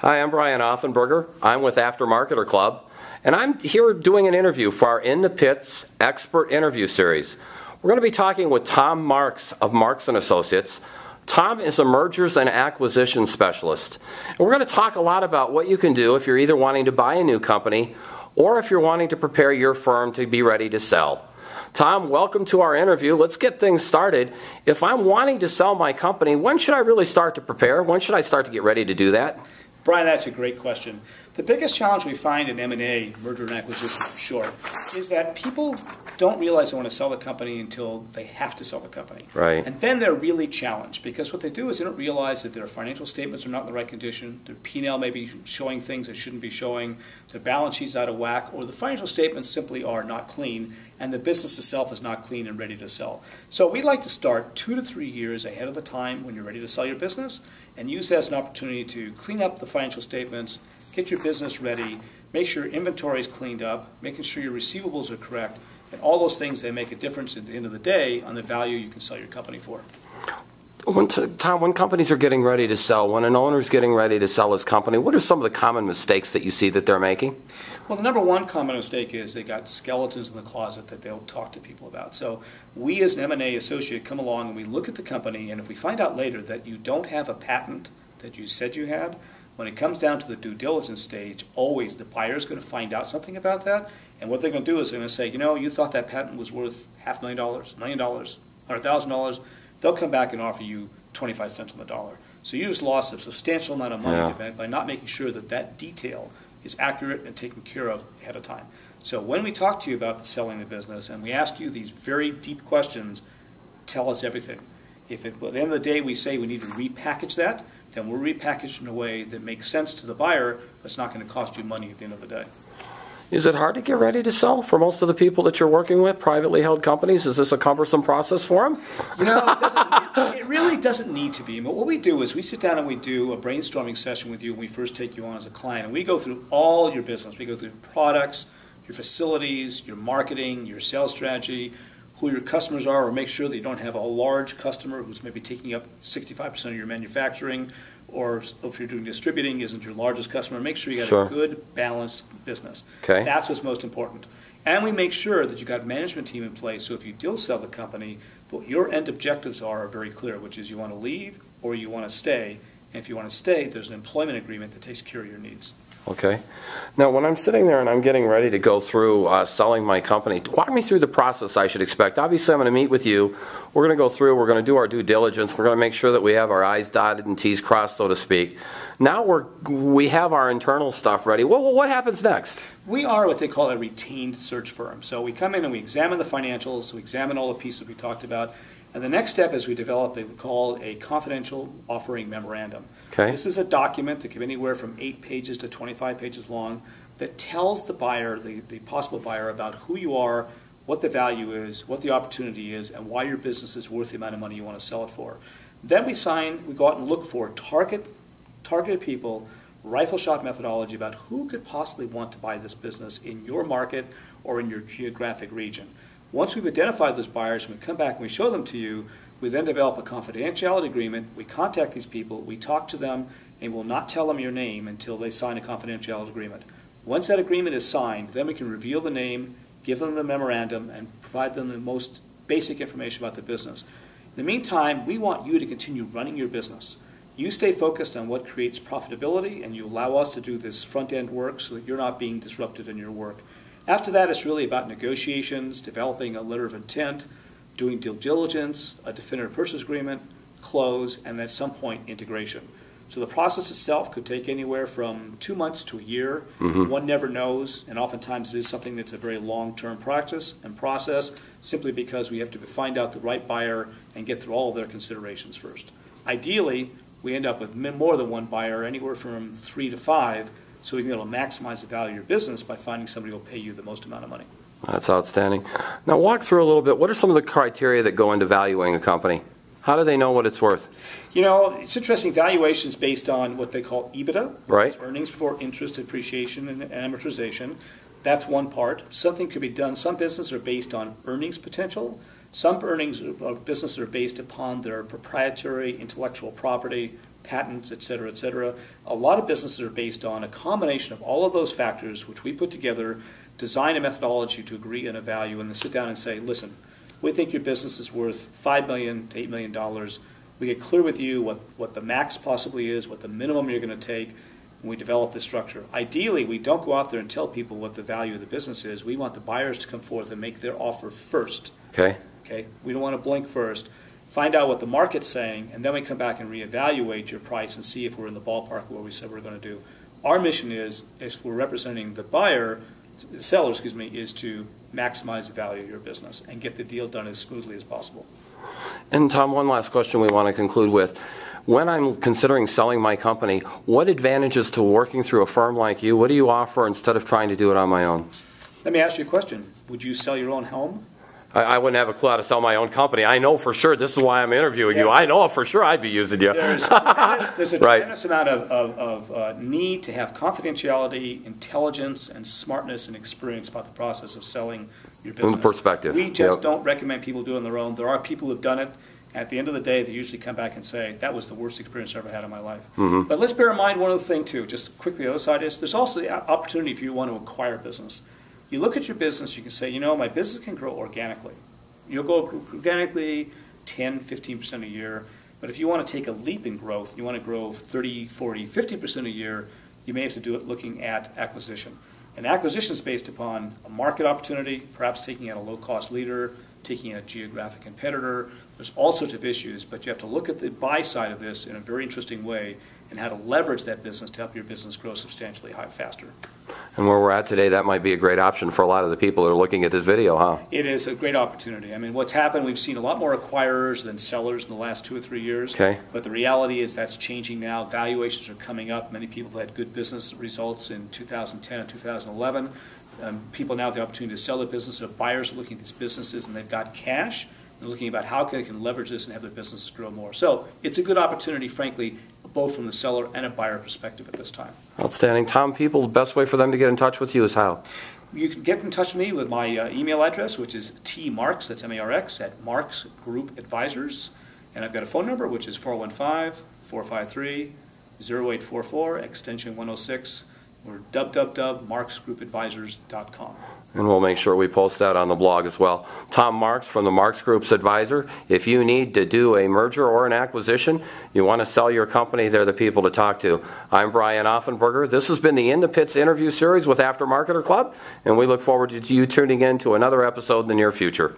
Hi, I'm Brian Offenberger. I'm with Aftermarketer Club, and I'm here doing an interview for our In the Pits Expert Interview Series. We're going to be talking with Tom Marx of Marx & Associates. Tom is a mergers and acquisition specialist. And we're going to talk a lot about what you can do if you're either wanting to buy a new company or if you're wanting to prepare your firm to be ready to sell. Tom, welcome to our interview. Let's get things started. If I'm wanting to sell my company, when should I really start to prepare? When should I start to get ready to do that? Brian, that's a great question. The biggest challenge we find in M&A, merger and acquisition for short, is that people don't realize they want to sell the company until they have to sell the company. Right. And then they're really challenged because what they do is they don't realize that their financial statements are not in the right condition, their P&L may be showing things they shouldn't be showing, their balance sheet's out of whack, or the financial statements simply are not clean, and the business itself is not clean and ready to sell. So we'd like to start 2 to 3 years ahead of the time when you're ready to sell your business and use that as an opportunity to clean up the financial statements, get your business ready, make sure your inventory is cleaned up, making sure your receivables are correct, and all those things that make a difference at the end of the day on the value you can sell your company for. Tom, when companies are getting ready to sell, when an owner's getting ready to sell his company, what are some of the common mistakes that you see that they're making? Well, the number one common mistake is they got skeletons in the closet that they'll talk to people about. So we as an M&A associate come along and we look at the company, and if we find out later that you don't have a patent that you said you had, when it comes down to the due diligence stage, always the buyer is going to find out something about that, and what they're going to do is they're going to say, you know, you thought that patent was worth $500,000, $1 million, $100,000. They'll come back and offer you 25 cents on the dollar. So you just lost a substantial amount of money by not making sure that that detail is accurate and taken care of ahead of time. So when we talk to you about selling the business and we ask you these very deep questions, tell us everything. If at the end of the day we say we need to repackage that, then we'll repackage in a way that makes sense to the buyer, but it's not going to cost you money at the end of the day. Is it hard to get ready to sell for most of the people that you're working with, privately held companies? Is this a cumbersome process for them? You know, it really doesn't need to be. But what we do is we sit down and we do a brainstorming session with you when we first take you on as a client. And we go through all your business. We go through products, your facilities, your marketing, your sales strategy, who your customers are, or make sure that you don't have a large customer who's maybe taking up 65% of your manufacturing, or if you're doing distributing, isn't your largest customer. Make sure you got a good, balanced business. Okay. That's what's most important. And we make sure that you've got a management team in place, so if you do sell the company, what your end objectives are very clear, which is you want to leave or you want to stay. And if you want to stay, there's an employment agreement that takes care of your needs. Okay. Now, when I'm sitting there and I'm getting ready to go through selling my company, walk me through the process I should expect. Obviously, I'm going to meet with you. We're going to go through, we're going to do our due diligence. We're going to make sure that we have our I's dotted and T's crossed, so to speak. Now we have our internal stuff ready. What happens next? We are what they call a retained search firm. So we come in and we examine the financials, we examine all the pieces we talked about, and the next step is we develop what we call a confidential offering memorandum. Okay. This is a document that can be anywhere from 8 pages to 25 pages long that tells the buyer, the possible buyer, about who you are, what the value is, what the opportunity is, and why your business is worth the amount of money you want to sell it for. Then we go out and look for targeted people, rifle shot methodology about who could possibly want to buy this business in your market or in your geographic region. Once we've identified those buyers and we come back and we show them to you, we then develop a confidentiality agreement. We contact these people, we talk to them, and we'll not tell them your name until they sign a confidentiality agreement. Once that agreement is signed, then we can reveal the name, give them the memorandum, and provide them the most basic information about the business. In the meantime, we want you to continue running your business. You stay focused on what creates profitability, and you allow us to do this front-end work so that you're not being disrupted in your work. After that, it's really about negotiations, developing a letter of intent, doing due diligence, a definitive purchase agreement, close, and at some point, integration. So the process itself could take anywhere from 2 months to a year. One never knows, and oftentimes it is something that's a very long-term practice and process, simply because we have to find out the right buyer and get through all of their considerations first. Ideally, we end up with more than one buyer, anywhere from 3 to 5, so we can be able to maximize the value of your business by finding somebody who will pay you the most amount of money. That's outstanding. Now walk through a little bit. What are some of the criteria that go into valuing a company? How do they know what it's worth? You know, it's interesting. Valuation is based on what they call EBITDA, right? Earnings before interest, depreciation, and amortization. That's one part. Something could be done. Some businesses are based on earnings potential. Some earnings of businesses are based upon their proprietary intellectual property, patents, et cetera, et cetera. A lot of businesses are based on a combination of all of those factors, which we put together, design a methodology to agree on a value, and then sit down and say, listen, we think your business is worth $5 million to $8 million. We get clear with you what the max possibly is, what the minimum you're going to take, and we develop this structure. Ideally, we don't go out there and tell people what the value of the business is. We want the buyers to come forth and make their offer first. Okay. Okay? We don't want to blink first. Find out what the market's saying, and then we come back and reevaluate your price and see if we're in the ballpark where we said we're going to do. Our mission is, if we're representing the buyer, the seller, excuse me, is to maximize the value of your business and get the deal done as smoothly as possible. And Tom, one last question we want to conclude with. When I'm considering selling my company, what advantages to working through a firm like you, what do you offer instead of trying to do it on my own? Let me ask you a question. Would you sell your own home? I wouldn't have a clue how to sell my own company. I know for sure, this is why I'm interviewing you. I know for sure I'd be using you. There's a tremendous amount of need to have confidentiality, intelligence, and smartness and experience about the process of selling your business. Perspective. We just don't recommend people do it on their own. There are people who've done it. At the end of the day, they usually come back and say, that was the worst experience I ever had in my life. But let's bear in mind one other thing, too. Just quickly, the other side is there's also the opportunity if you want to acquire business. You look at your business, you can say, you know, my business can grow organically. You'll go organically 10, 15% a year. But if you want to take a leap in growth, you want to grow 30, 40, 50% a year, you may have to do it looking at acquisition. And acquisition is based upon a market opportunity, perhaps taking out a low-cost leader, taking out a geographic competitor. There's all sorts of issues, but you have to look at the buy side of this in a very interesting way and how to leverage that business to help your business grow substantially faster. And where we're at today, that might be a great option for a lot of the people that are looking at this video, huh? It is a great opportunity. I mean, what's happened, we've seen a lot more acquirers than sellers in the last 2 or 3 years. Okay. But the reality is that's changing now. Valuations are coming up. Many people have had good business results in 2010 and 2011. People now have the opportunity to sell their business. So buyers are looking at these businesses and they've got cash. They're looking about how they can leverage this and have their businesses grow more. So it's a good opportunity, frankly, both from the seller and a buyer perspective at this time. Outstanding. Tom, people, the best way for them to get in touch with you is how? You can get in touch with me with my email address, which is tmarx, that's M-A-R-X, at Marx Group Advisors. And I've got a phone number, which is 415-453-0844, extension 106. We're www.marxgroupadvisors.com. And we'll make sure we post that on the blog as well. Tom Marx from the Marx Group's Advisor. If you need to do a merger or an acquisition, you want to sell your company, they're the people to talk to. I'm Brian Offenberger. This has been the In the Pits interview series with Aftermarketer Club, and we look forward to you tuning in to another episode in the near future.